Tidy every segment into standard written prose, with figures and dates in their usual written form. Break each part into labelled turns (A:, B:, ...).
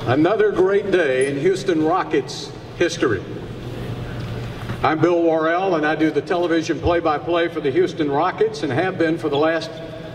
A: Another great day in Houston Rockets history. I'm Bill Worrell, and I do the television play-by-play for the Houston Rockets and have been for the last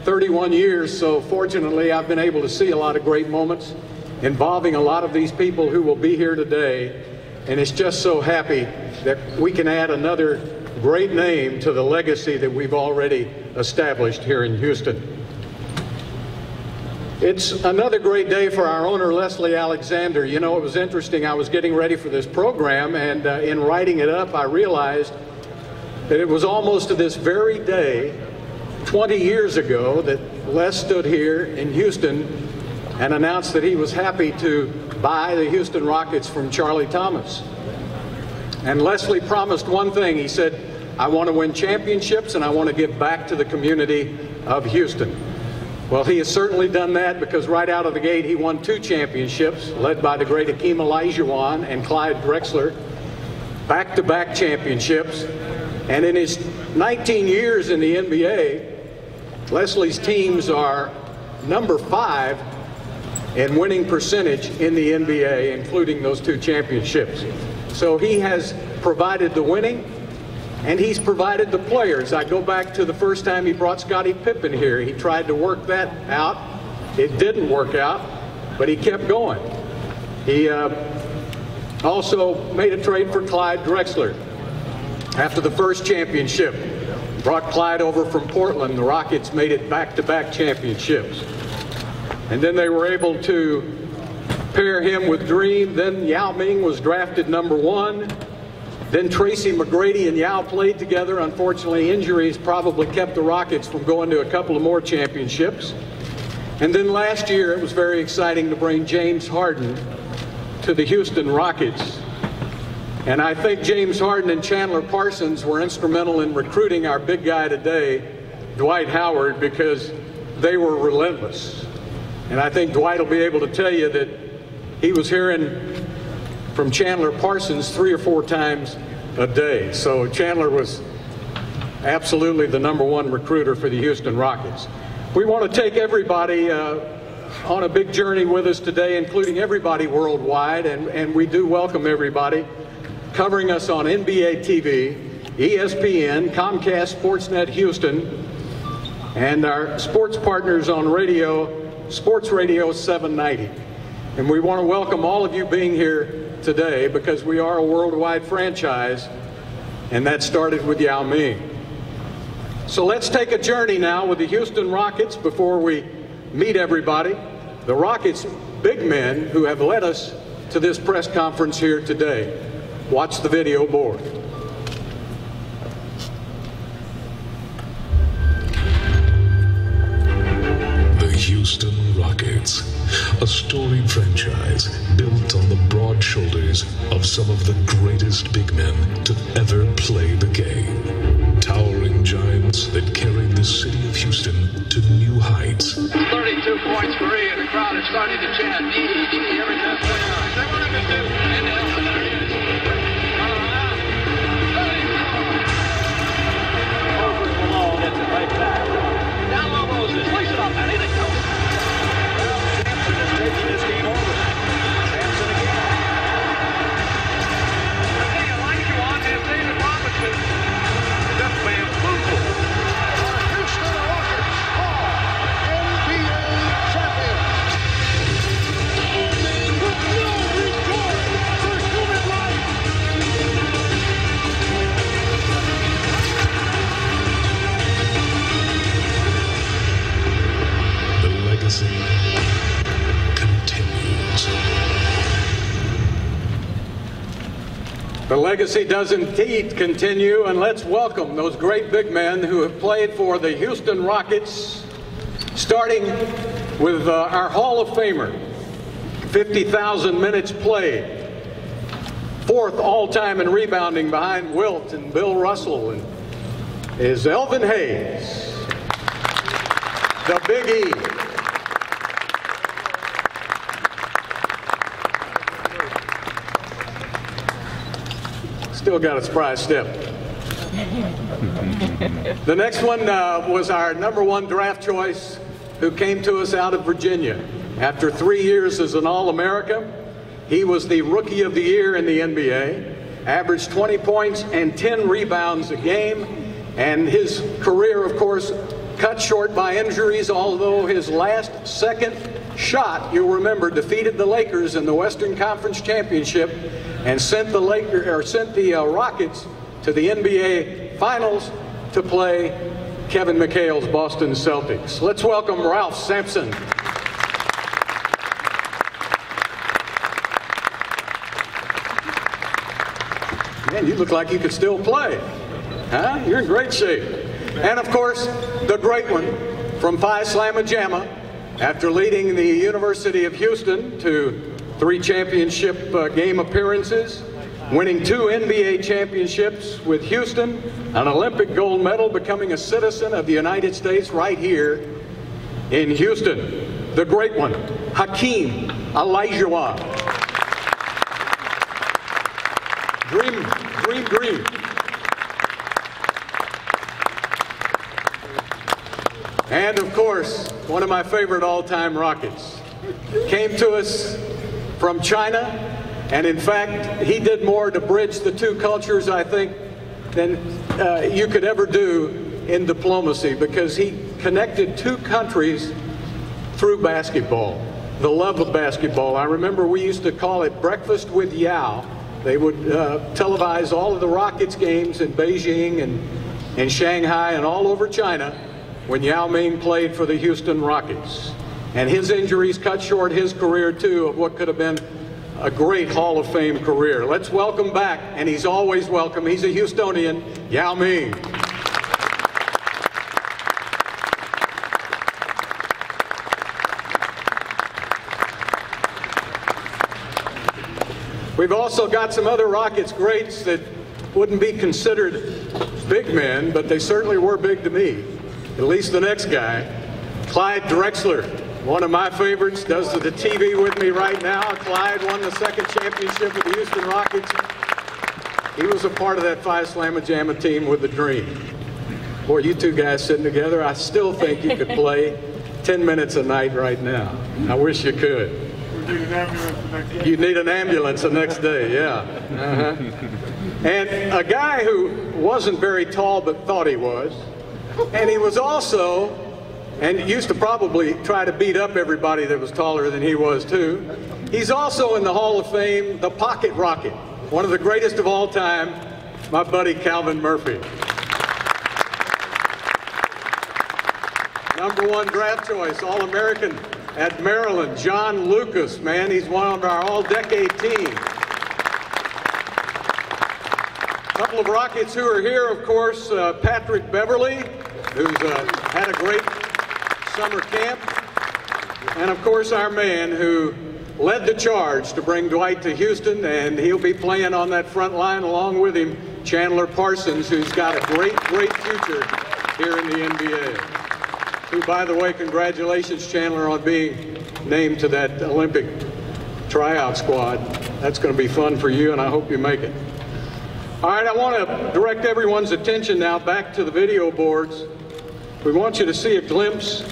A: 31 years, so fortunately I've been able to see a lot of great moments involving a lot of these people who will be here today, and it's just so happy that we can add another great name to the legacy that we've already established here in Houston. It's another great day for our owner, Leslie Alexander. You know, it was interesting. I was getting ready for this program, and in writing it up, I realized that it was almost to this very day, 20 years ago, that Les stood here in Houston and announced that he was happy to buy the Houston Rockets from Charlie Thomas. And Leslie promised one thing. He said, "I want to win championships and I want to give back to the community of Houston." Well, he has certainly done that, because right out of the gate he won 2 championships, led by the great Hakeem Olajuwon and Clyde Drexler, back-to-back championships. And in his 19 years in the NBA, Leslie's teams are number 5 in winning percentage in the NBA, including those 2 championships. So he has provided the winning, and he's provided the players. I go back to the first time he brought Scottie Pippen here. He tried to work that out. It didn't work out, but he kept going. He also made a trade for Clyde Drexler. After the first championship, brought Clyde over from Portland. The Rockets made it back-to-back championships. And then they were able to pair him with Dream. Then Yao Ming was drafted number 1. Then Tracy McGrady and Yao played together. Unfortunately, injuries probably kept the Rockets from going to a couple of more championships. And then last year, it was very exciting to bring James Harden to the Houston Rockets. And I think James Harden and Chandler Parsons were instrumental in recruiting our big guy today, Dwight Howard, because they were relentless. And I think Dwight will be able to tell you that he was hearing from Chandler Parsons 3 or 4 times a day. So Chandler was absolutely the #1 recruiter for the Houston Rockets. We want to take everybody on a big journey with us today, including everybody worldwide, and we do welcome everybody covering us on NBA TV, ESPN, Comcast Sportsnet Houston, and our sports partners on radio, Sports Radio 790. And we want to welcome all of you being here today, because we are a worldwide franchise, and that started with Yao Ming. So let's take a journey now with the Houston Rockets before we meet everybody. The Rockets' big men who have led us to this press conference here today. Watch the video board.
B: The Houston Rockets, a storied franchise built on the broad shoulders of some of the greatest big men to ever play the game. Towering giants that carried the city of Houston to new heights.
C: 32 points for E, and the crowd is starting to chant, E, every time. They want him to do, and there he is. Over below, gets it right back. Down low, Moses, lace it up, and in it goes. Sampson is taking this game over. Sampson again. Hey, Olajuwon and David Robinson. That's bamboozled.
D: Houston Rockets are NBA champions. With no regard for human life.
B: The legacy continues.
A: The legacy does indeed continue, and let's welcome those great big men who have played for the Houston Rockets, starting with our Hall of Famer, 50,000 minutes played, 4th all-time in rebounding behind Wilt and Bill Russell, and is Elvin Hayes, the Big E. Still got a surprise step. The next one was our #1 draft choice, who came to us out of Virginia, After 3 years as an All-America, he was the Rookie of the Year in the NBA, averaged 20 points and 10 rebounds a game, and his career, of course, cut short by injuries, although his last second shot, you'll remember, defeated the Lakers in the Western Conference Championship and sent the Rockets to the NBA Finals to play Kevin McHale's Boston Celtics. Let's welcome Ralph Sampson. Man, you look like you could still play. Huh? You're in great shape. And of course, the great one from Phi Slamma Jamma, after leading the University of Houston to 3 championship game appearances, winning 2 NBA championships with Houston, an Olympic gold medal, becoming a citizen of the United States right here in Houston. The great one, Hakeem Olajuwon. Dream. And of course, one of my favorite all-time Rockets. Came to us from China, and in fact, he did more to bridge the 2 cultures, I think, than you could ever do in diplomacy, because he connected 2 countries through basketball, the love of basketball. I remember we used to call it Breakfast with Yao. They would televise all of the Rockets games in Beijing and Shanghai and all over China when Yao Ming played for the Houston Rockets. And his injuries cut short his career, too, of what could have been a great Hall of Fame career. Let's welcome back, and he's always welcome, he's a Houstonian, Yao Ming. We've also got some other Rockets greats that wouldn't be considered big men, but they certainly were big to me. At least the next guy, Clyde Drexler, one of my favorites, does the TV with me right now. Clyde won the 2nd championship with the Houston Rockets. He was a part of that Phi Slamma Jamma team with the Dream. Boy, you 2 guys sitting together, I still think you could play 10 minutes a night right now. I wish you could. You'd need an ambulance the next day, yeah. And a guy who wasn't very tall but thought he was, and he was also, and used to probably try to beat up everybody that was taller than he was too, he's also in the Hall of Fame, the Pocket Rocket, one of the greatest of all time, my buddy Calvin Murphy. #1 draft choice, All-American at Maryland, John Lucas, man, he's one of our all-decade team. A couple of Rockets who are here, of course, Patrick Beverly, who's had a great summer camp, and of course our man who led the charge to bring Dwight to Houston, and he'll be playing on that front line along with him, Chandler Parsons, who's got a great future here in the NBA. Who, by the way, congratulations, Chandler, on being named to that Olympic tryout squad. That's going to be fun for you, and I hope you make it. All right, I want to direct everyone's attention now back to the video boards. We want you to see a glimpse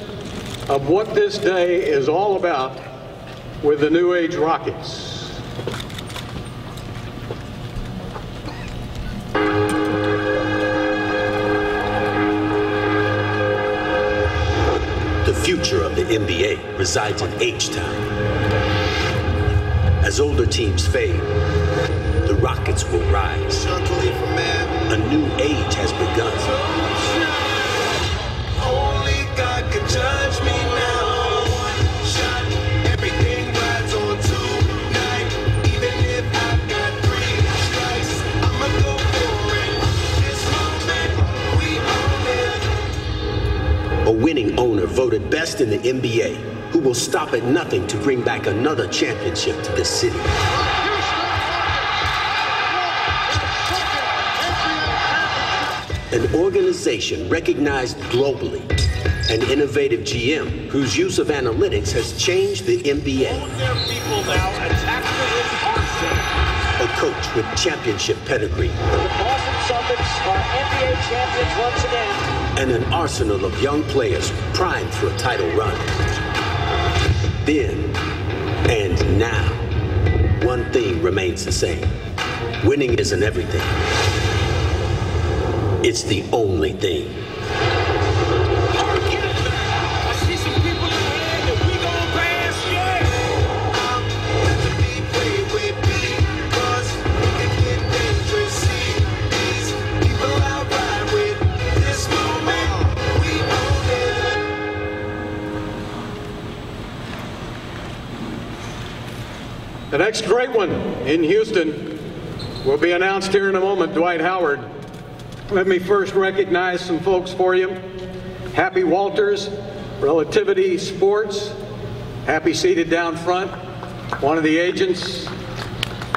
A: of what this day is all about with the New Age Rockets.
E: The future of the NBA resides in H-Town. As older teams fade, the Rockets will rise. A new age has begun.
F: Only God can judge me now. One shot, everything rides on tonight. Even if I've got 3 strikes, I'ma go for it. This moment, we own it.
E: A winning owner voted best in the NBA, who will stop at nothing to bring back another championship to this city. An organization recognized globally, an innovative GM whose use of analytics has changed the NBA. A coach with championship pedigree.
C: The Boston Celtics are NBA champions once again.
E: And an arsenal of young players primed for a title run. then and now, one thing remains the same. Winning isn't everything. It's the only thing.
A: The next great one in Houston will be announced here in a moment, Dwight Howard. Let me first recognize some folks for you. Happy Walters, Relativity Sports. Happy seated down front. One of the agents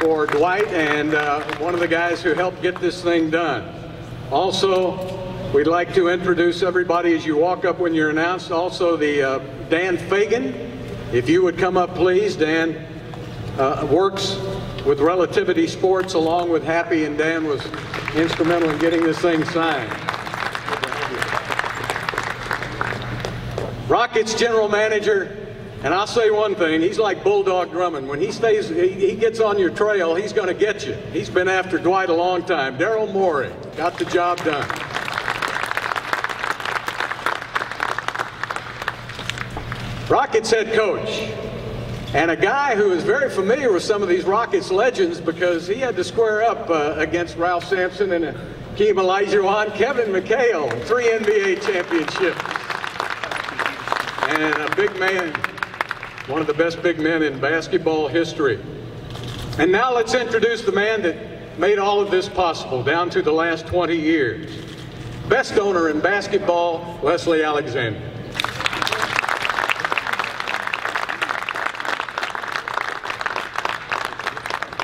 A: for Dwight and one of the guys who helped get this thing done. Also, we'd like to introduce everybody as you walk up when you're announced. Also, the Dan Fagan. If you would come up, please. Dan works with Relativity Sports along with Happy, and Dan was instrumental in getting this thing signed. Rockets general manager, and I'll say one thing, he's like Bulldog Drummond. When he gets on your trail, he's going to get you. He's been after Dwight a long time. Daryl Morey got the job done. Rockets head coach, and a guy who is very familiar with some of these Rockets legends because he had to square up against Ralph Sampson and Hakeem Olajuwon, Kevin McHale, 3 NBA championships. And a big man, one of the best big men in basketball history. And now let's introduce the man that made all of this possible down to the last 20 years. Best owner in basketball, Leslie Alexander.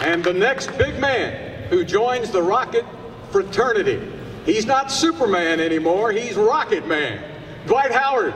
A: And the next big man who joins the Rocket fraternity. He's not Superman anymore, he's Rocket Man. Dwight Howard.